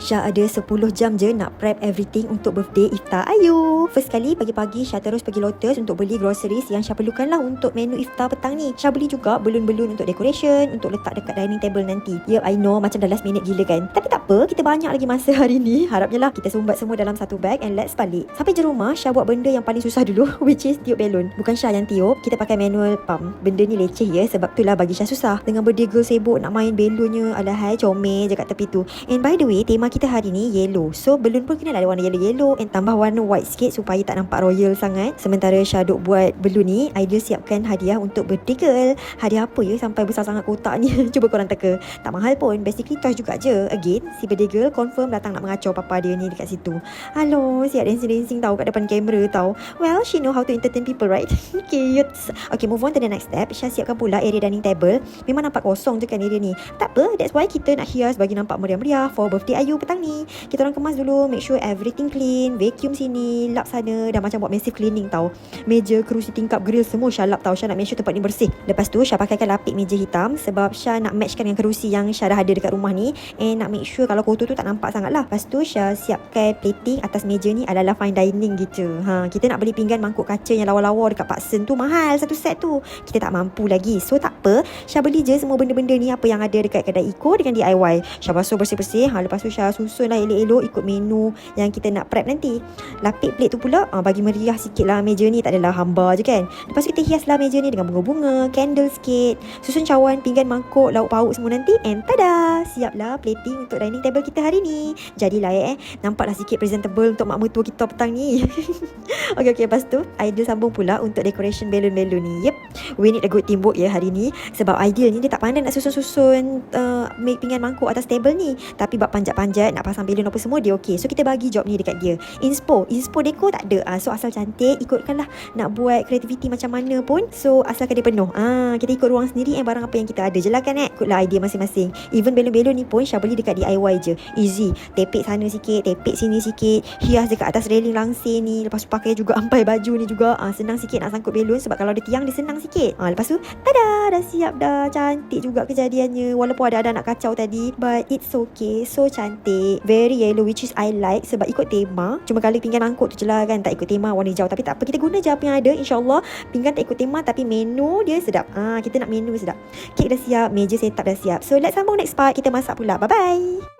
Syah ada 10 jam je nak prep everything untuk birthday iftar Ayu. First kali pagi-pagi Syah terus pergi Lotus untuk beli groceries yang Syah perlukan lah untuk menu iftar petang ni. Syah beli juga balloon-balloon untuk decoration, untuk letak dekat dining table nanti. Ya, I know macam dah last minute gila kan. Tapi tak apa, kita banyak lagi masa hari ni. Harapnya lah kita sumbat semua dalam satu bag and let's balik. Sampai je rumah, Syah buat benda yang paling susah dulu which is tiup balloon. Bukan Syah yang tiup, kita pakai manual pump. Benda ni leceh ya, sebab tu lah bagi Syah susah. Dengan birthday girl sibuk nak main balloonnya, alahai comel je kat tepi tu. And by the way, tema kita hari ni yellow. So balloon pun kena ada warna yellow-yellow and tambah warna white sikit supaya tak nampak royal sangat. Sementara Syah duk buat balloon ni, Aidil siapkan hadiah untuk birthday girl. Hadiah apa ya sampai besar sangat kotak ni? Cuba korang teka. Tak mahal pun, basically toys juga je. Again, si birthday girl confirm datang nak mengacau papa dia ni dekat situ. Halo, siap dancing-dancing tau kat depan kamera tau. Well, she know how to entertain people, right? Cute. Okay, move on to the next step. Syah siapkan pula area dining table. Memang nampak kosong je kan area ni. Tak apa, that's why kita nak hias bagi nampak meriah-meriah for birthday Ayu petang ni. Kita orang kemas dulu, make sure everything clean, vacuum sini, lap sana, dah macam buat massive cleaning tau. Meja, kerusi, tingkap, grill semua Syah lap tau. Syah nak make sure tempat ni bersih. Lepas tu Syah pakaikan lapik meja hitam sebab Syah nak matchkan dengan kerusi yang Syah dah ada dekat rumah ni, and nak make sure kalau kotor tu tak nampak sangat lah. Lepas tu Syah siapkan plating atas meja ni ala-ala fine dining gitu. Kita nak beli pinggan mangkuk kaca yang lawa-lawa dekat Pak Sen tu, mahal satu set tu. Kita tak mampu lagi. So tak apa, Syah beli je semua benda-benda ni apa yang ada dekat kedai Eco dengan DIY. Syah basuh bersih-bersih. Lepas tu Syah susun lah elok-elok ikut menu yang kita nak prep nanti. Lapik plate tu pula bagi meriah sikit lah meja ni, tak adalah hamba je kan. Lepas tu kita hias lah meja ni dengan bunga-bunga, candle sikit, susun cawan, pinggan mangkuk, lauk pauk semua nanti, and tada, siap lah plating untuk dining table kita hari ni. Jadilah nampaklah sikit presentable untuk mak mertua kita petang ni. Okay, lepas tu Aidil sambung pula untuk decoration balloon-balloon ni. Yep, we need a good teamwork ya hari ni. Sebab Aidil ni dia tak pandai nak susun-susun make pinggan mangkuk atas table ni, tapi bab panjat-panjat nak pasang balloon apa semua dia okey. So kita bagi job ni dekat dia. Inspo deco tak ada. So asal cantik, ikutkanlah. Nak buat kreativiti macam mana pun, so asalkan dia penuh. Kita ikut ruang sendiri barang apa yang kita ada je lah kan. Ikutlah idea masing-masing. Even balloon-balloon ni pun Syah beli dekat DIY je. Easy. Tepek sana sikit, tepek sini sikit, hias dekat atas railing langsir ni. Lepas tu pakai juga ampai baju ni juga. Senang sikit nak sangkut balloon sebab kalau ada tiang dia senang sikit. Lepas tu tada, dah siap dah. Cantik juga kejadiannya. Walaupun ada nak kacau tadi, but it's okay. So cantik. Very yellow which is I like sebab ikut tema. Cuma kali pinggan mangkuk tu je lah kan, tak ikut tema warna hijau. Tapi tak apa, kita guna je apa yang ada. InsyaAllah pinggan tak ikut tema tapi menu dia sedap. Kita nak menu sedap. Kek dah siap, meja setup dah siap. So let's sambung next part. Kita masak pula. Bye-bye.